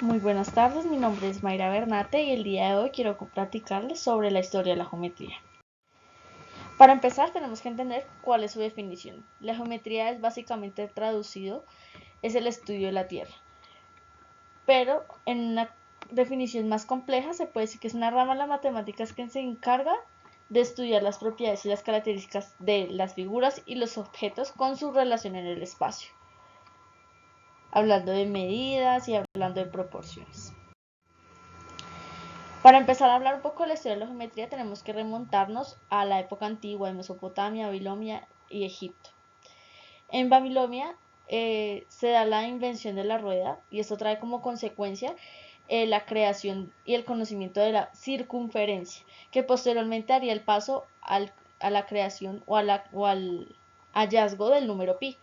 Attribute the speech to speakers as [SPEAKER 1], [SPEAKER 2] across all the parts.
[SPEAKER 1] Muy buenas tardes, mi nombre es Mayra Bernate y el día de hoy quiero platicarles sobre la historia de la geometría. Para empezar tenemos que entender cuál es su definición. La geometría es básicamente traducido, es el estudio de la Tierra. Pero en una definición más compleja se puede decir que es una rama de las matemáticas que se encarga de estudiar las propiedades y las características de las figuras y los objetos con su relación en el espacio, hablando de medidas y hablando de proporciones. Para empezar a hablar un poco de la historia de la geometría tenemos que remontarnos a la época antigua de Mesopotamia, Babilonia y Egipto. En Babilonia se da la invención de la rueda y esto trae como consecuencia la creación y el conocimiento de la circunferencia, que posteriormente haría el paso a la creación o al hallazgo del número pi.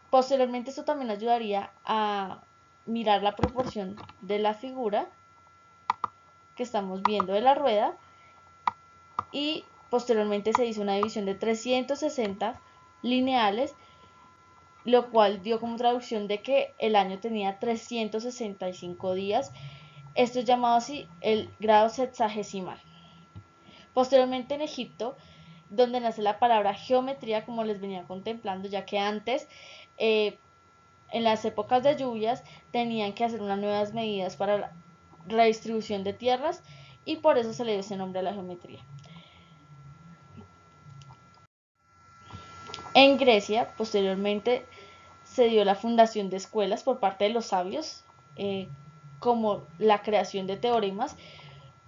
[SPEAKER 1] Posteriormente esto también ayudaría a mirar la proporción de la figura que estamos viendo de la rueda y posteriormente se hizo una división de 360 lineales, lo cual dio como traducción de que el año tenía 365 días. Esto es llamado así el grado sexagesimal. Posteriormente en Egipto, donde nace la palabra geometría, como les venía contemplando, ya que antes, en las épocas de lluvias, tenían que hacer unas nuevas medidas para la redistribución de tierras y por eso se le dio ese nombre a la geometría. En Grecia, posteriormente, se dio la fundación de escuelas por parte de los sabios, como la creación de teoremas.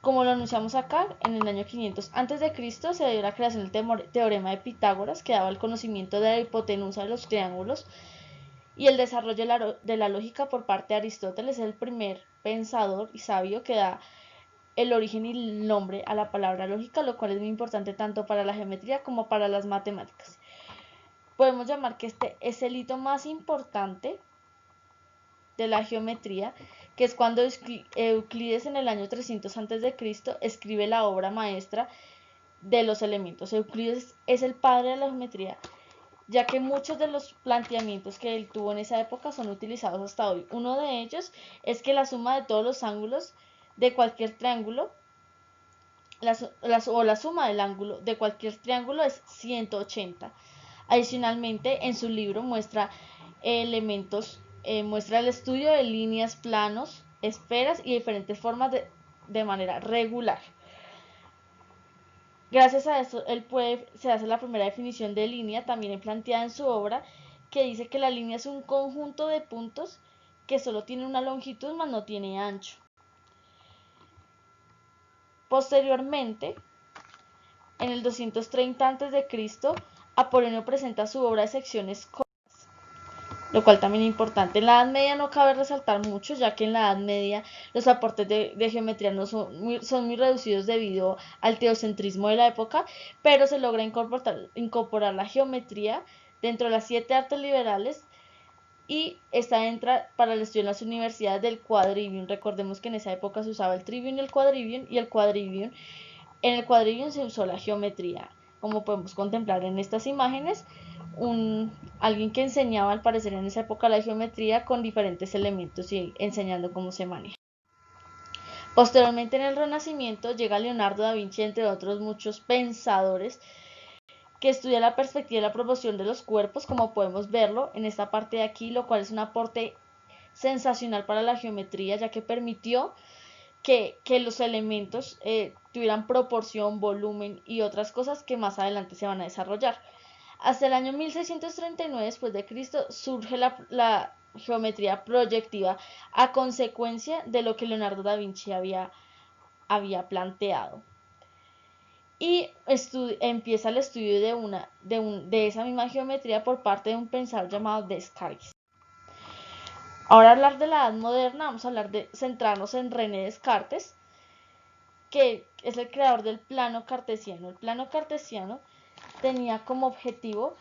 [SPEAKER 1] Como lo anunciamos acá, en el año 500 a.C. se dio la creación del teorema de Pitágoras, que daba el conocimiento de la hipotenusa de los triángulos, y el desarrollo de la lógica por parte de Aristóteles, es el primer pensador y sabio que da el origen y el nombre a la palabra lógica, lo cual es muy importante tanto para la geometría como para las matemáticas. Podemos llamar que este es el hito más importante de la geometría, que es cuando Euclides en el año 300 a.C. escribe la obra maestra de los elementos. Euclides es el padre de la geometría, ya que muchos de los planteamientos que él tuvo en esa época son utilizados hasta hoy. Uno de ellos es que la suma de todos los ángulos de cualquier triángulo, o la suma del ángulo de cualquier triángulo es 180. Adicionalmente, en su libro muestra muestra el estudio de líneas, planos, esferas y diferentes formas de manera regular. Gracias a esto, se hace la primera definición de línea, también planteada en su obra, que dice que la línea es un conjunto de puntos que solo tiene una longitud, mas no tiene ancho. Posteriormente, en el 230 a.C., Apolonio presenta su obra de secciones, lo cual también es importante. En la Edad Media no cabe resaltar mucho, ya que en la Edad Media los aportes de geometría no son muy reducidos debido al teocentrismo de la época, pero se logra incorporar la geometría dentro de las 7 artes liberales y esta entra para el estudio en las universidades del quadrivium. Recordemos que en esa época se usaba el trivium y el quadrivium. En el quadrivium se usó la geometría, como podemos contemplar en estas imágenes, alguien que enseñaba al parecer en esa época la geometría con diferentes elementos y enseñando cómo se maneja. Posteriormente en el Renacimiento llega Leonardo da Vinci, entre otros muchos pensadores, que estudia la perspectiva y la proporción de los cuerpos, como podemos verlo en esta parte de aquí, lo cual es un aporte sensacional para la geometría, ya que permitió que los elementos tuvieran proporción, volumen y otras cosas que más adelante se van a desarrollar. Hasta el año 1639 después de Cristo surge la geometría proyectiva a consecuencia de lo que Leonardo da Vinci había planteado. Y empieza el estudio de esa misma geometría por parte de un pensador llamado Descartes. Ahora hablar de la edad moderna, vamos a hablar de centrarnos en René Descartes, que es el creador del plano cartesiano. El plano cartesiano tenía como objetivo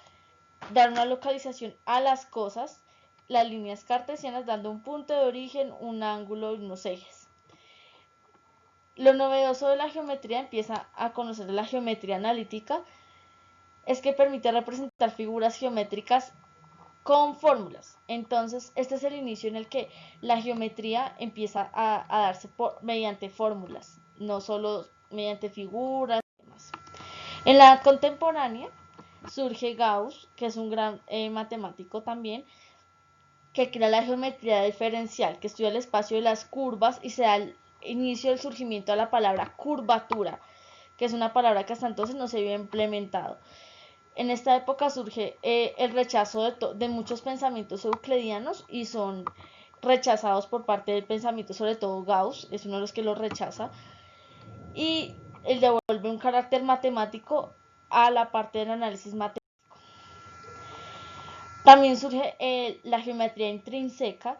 [SPEAKER 1] dar una localización a las cosas, las líneas cartesianas dando un punto de origen, un ángulo y unos ejes. Lo novedoso de la geometría, empieza a conocer de la geometría analítica, es que permite representar figuras geométricas con fórmulas. Entonces, este es el inicio en el que la geometría empieza a darse mediante fórmulas, no solo mediante figuras y demás. En la edad contemporánea surge Gauss, que es un gran matemático también, que crea la geometría diferencial, que estudia el espacio de las curvas y se da el inicio del surgimiento de la palabra curvatura, que es una palabra que hasta entonces no se había implementado. En esta época surge el rechazo de muchos pensamientos euclidianos y son rechazados por parte del pensamiento, sobre todo Gauss, es uno de los que los rechaza, y él devuelve un carácter matemático a la parte del análisis matemático. También surge la geometría intrínseca,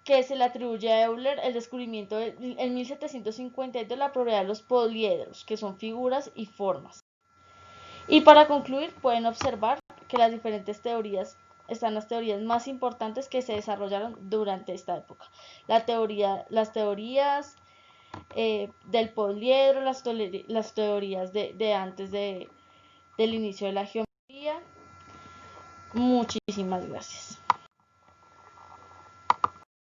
[SPEAKER 1] que se le atribuye a Euler el descubrimiento en 1752 de la propiedad de los poliedros, que son figuras y formas. Y para concluir, pueden observar que las diferentes teorías están las teorías más importantes que se desarrollaron durante esta época. Las teorías del poliedro, las teorías de antes del inicio de la geometría. Muchísimas gracias.